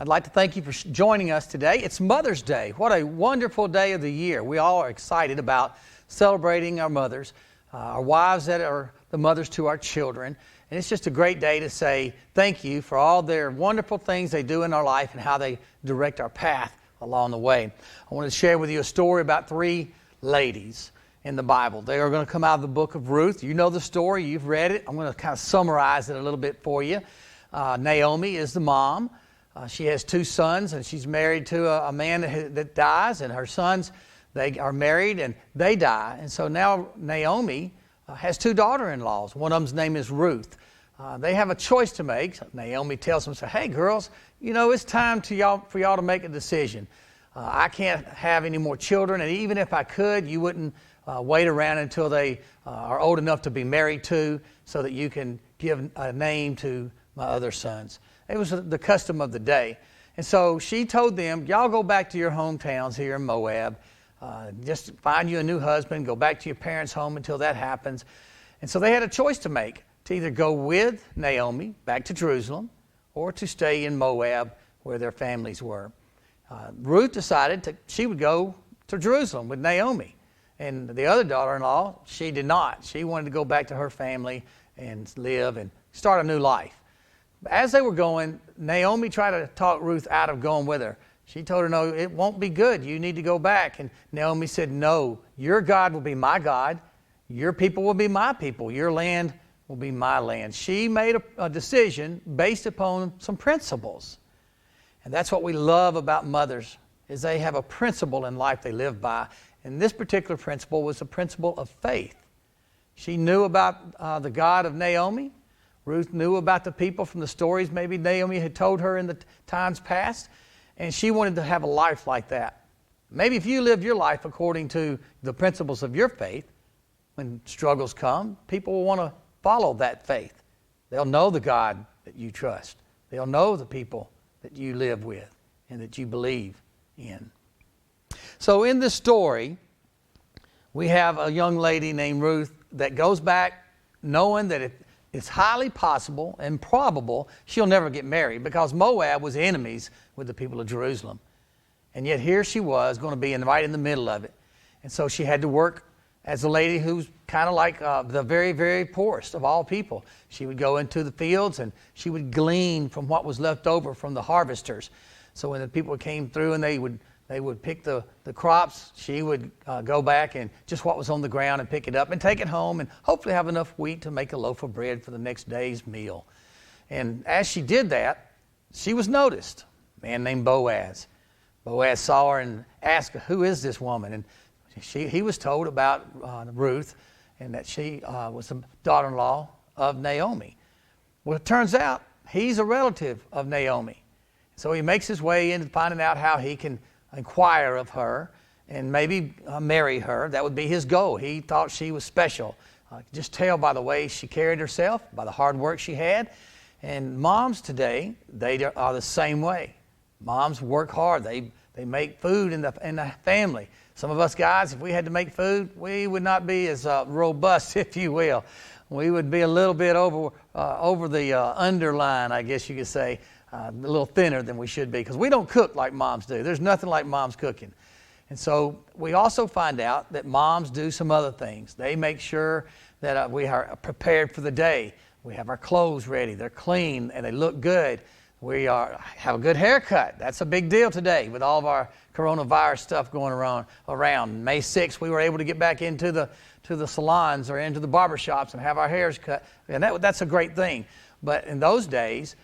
I'd like to thank you for joining us today. It's Mother's Day. What a wonderful day of the year. We all are excited about celebrating our mothers, our wives that are the mothers to our children. And it's just a great day to say thank you for all their wonderful things they do in our life and how they direct our path along the way. I want to share with you a story about three ladies in the Bible. They are going to come out of the book of Ruth. You know the story. You've read it. I'm going to kind of summarize it a little bit for you. Naomi is the mom. She has two sons, and she's married to a man that dies, and her sons, they are married, and they die. And so now Naomi has two daughter-in-laws. One of them's name is Ruth. They have a choice to make. Naomi tells them, hey, girls, you know, it's time for y'all to make a decision. I can't have any more children, and even if I could, you wouldn't wait around until they are old enough to be married to so that you can give a name to my other sons. It was the custom of the day. And so she told them, y'all go back to your hometowns here in Moab. Just find you a new husband, go back to your parents' home until that happens. And so they had a choice to make, to either go with Naomi back to Jerusalem or to stay in Moab where their families were. Ruth decided she would go to Jerusalem with Naomi. And the other daughter-in-law, she did not. She wanted to go back to her family and live and start a new life. As they were going, Naomi tried to talk Ruth out of going with her. She told her, no, it won't be good. You need to go back. And Naomi said, no, your God will be my God. Your people will be my people. Your land will be my land. She made a decision based upon some principles. And that's what we love about mothers, is they have a principle in life they live by. And this particular principle was the principle of faith. She knew about the God of Naomi. Ruth knew about the people from the stories maybe Naomi had told her in the times past. And she wanted to have a life like that. Maybe if you live your life according to the principles of your faith, when struggles come, people will want to follow that faith. They'll know the God that you trust. They'll know the people that you live with and that you believe in. So in this story, we have a young lady named Ruth that goes back knowing that it's highly possible and probable she'll never get married because Moab was enemies with the people of Jerusalem. And yet here she was going to be right in the middle of it. And so she had to work as a lady who's kind of like the very, very poorest of all people. She would go into the fields and she would glean from what was left over from the harvesters. So when the people came through and they would pick the crops, she would go back and just what was on the ground and pick it up and take it home and hopefully have enough wheat to make a loaf of bread for the next day's meal. And as she did that, she was noticed. A man named Boaz. Boaz saw her and asked, who is this woman? And he was told about Ruth and that she was the daughter-in-law of Naomi. Well, it turns out he's a relative of Naomi. So he makes his way into finding out how he can inquire of her and maybe marry her. That would be his goal. He thought she was special. Just tell by the way she carried herself, by the hard work she had. And moms today, they are the same way. Moms work hard. They make food in the family. Some of us guys, if we had to make food, we would not be as robust, if you will. We would be a little bit over the underline, I guess you could say. A little thinner than we should be because we don't cook like moms do. There's nothing like moms cooking. And so we also find out that moms do some other things. They make sure that we are prepared for the day. We have our clothes ready. They're clean and they look good. We have a good haircut. That's a big deal today with all of our coronavirus stuff going around. May 6th, we were able to get back into the salons or into the barbershops and have our hairs cut. And that's a great thing. But in those days,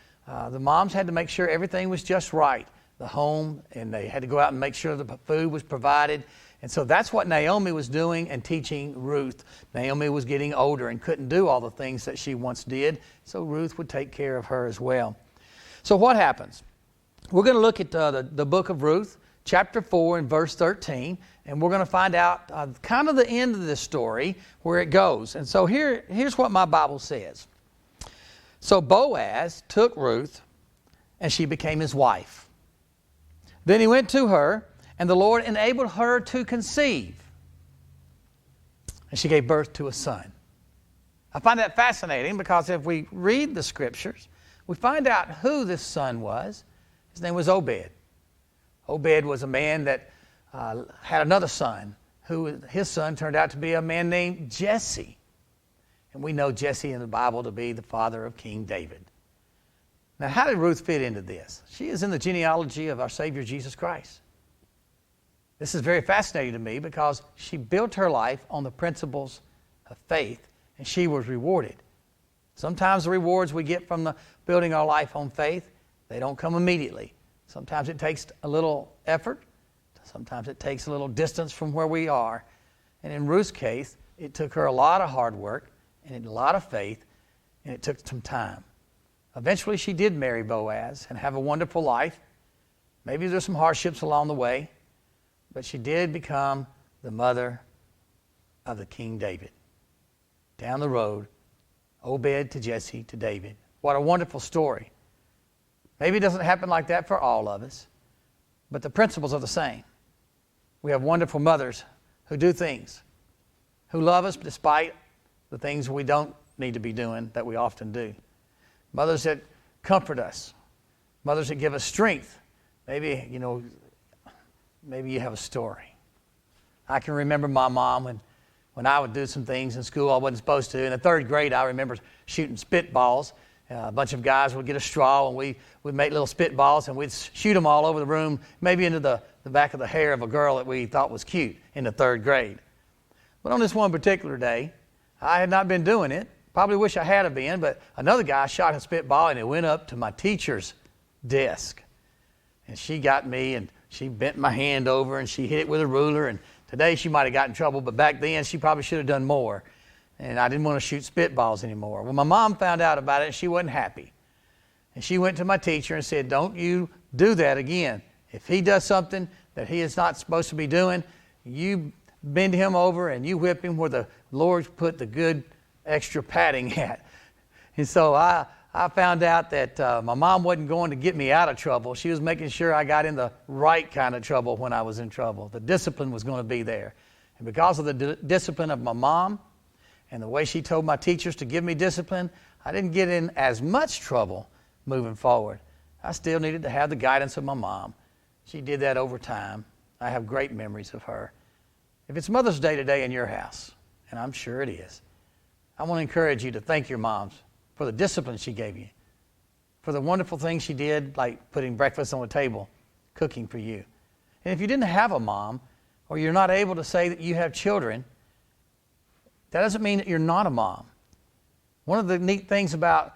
the moms had to make sure everything was just right, the home, and they had to go out and make sure the food was provided. And so that's what Naomi was doing and teaching Ruth. Naomi was getting older and couldn't do all the things that she once did, so Ruth would take care of her as well. So what happens? We're going to look at the book of Ruth, chapter 4 and verse 13, and we're going to find out kind of the end of this story, where it goes. And so here's what my Bible says. So Boaz took Ruth, and she became his wife. Then he went to her, and the Lord enabled her to conceive. And she gave birth to a son. I find that fascinating because if we read the scriptures, we find out who this son was. His name was Obed. Obed was a man that had another son, his son turned out to be a man named Jesse. And we know Jesse in the Bible to be the father of King David. Now, how did Ruth fit into this? She is in the genealogy of our Savior Jesus Christ. This is very fascinating to me because she built her life on the principles of faith, and she was rewarded. Sometimes the rewards we get from building our life on faith, they don't come immediately. Sometimes it takes a little effort. Sometimes it takes a little distance from where we are. And in Ruth's case, it took her a lot of hard work and a lot of faith, and it took some time. Eventually, she did marry Boaz and have a wonderful life. Maybe there's some hardships along the way, but she did become the mother of the King David. Down the road, Obed to Jesse to David. What a wonderful story. Maybe it doesn't happen like that for all of us, but the principles are the same. We have wonderful mothers who do things, who love us despite the things we don't need to be doing that we often do. Mothers that comfort us. Mothers that give us strength. Maybe you have a story. I can remember my mom when I would do some things in school I wasn't supposed to. In the third grade, I remember shooting spitballs. A bunch of guys would get a straw, and we would make little spitballs, and we'd shoot them all over the room, maybe into the back of the hair of a girl that we thought was cute in the third grade. But on this one particular day, I had not been doing it. Probably wish I had been, but another guy shot a spitball, and it went up to my teacher's desk. And she got me, and she bent my hand over, and she hit it with a ruler. And today she might have gotten in trouble, but back then she probably should have done more. And I didn't want to shoot spitballs anymore. Well, my mom found out about it, and she wasn't happy. And she went to my teacher and said, "Don't you do that again. If he does something that he is not supposed to be doing, you bend him over and you whip him where the Lord put the good extra padding at." And so I found out that my mom wasn't going to get me out of trouble. She was making sure I got in the right kind of trouble when I was in trouble. The discipline was going to be there. And because of the discipline of my mom and the way she told my teachers to give me discipline, I didn't get in as much trouble moving forward. I still needed to have the guidance of my mom. She did that over time. I have great memories of her. If it's Mother's Day today in your house, and I'm sure it is, I want to encourage you to thank your moms for the discipline she gave you, for the wonderful things she did, like putting breakfast on the table, cooking for you. And if you didn't have a mom, or you're not able to say that you have children, that doesn't mean that you're not a mom. One of the neat things about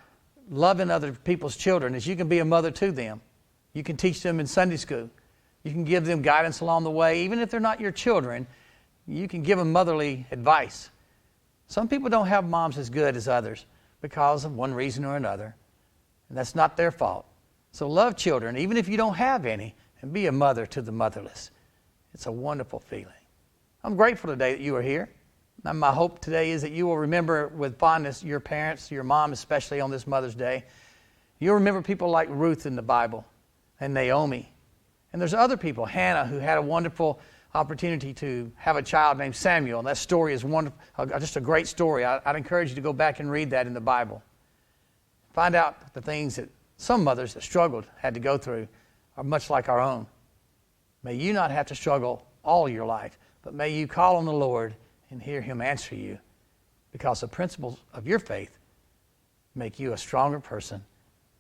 loving other people's children is you can be a mother to them. You can teach them in Sunday school. You can give them guidance along the way. Even if they're not your children, you can give them motherly advice. Some people don't have moms as good as others because of one reason or another, and that's not their fault. So love children, even if you don't have any, and be a mother to the motherless. It's a wonderful feeling. I'm grateful today that you are here. And my hope today is that you will remember with fondness your parents, your mom especially on this Mother's Day. You'll remember people like Ruth in the Bible and Naomi. And there's other people, Hannah, who had a wonderful opportunity to have a child named Samuel. And that story is wonderful, just a great story. I'd encourage you to go back and read that in the Bible. Find out the things that some mothers that struggled had to go through are much like our own. May you not have to struggle all your life, but may you call on the Lord and hear Him answer you, because the principles of your faith make you a stronger person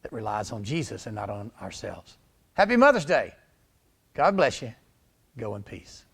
that relies on Jesus and not on ourselves. Happy Mother's Day. God bless you. Go in peace.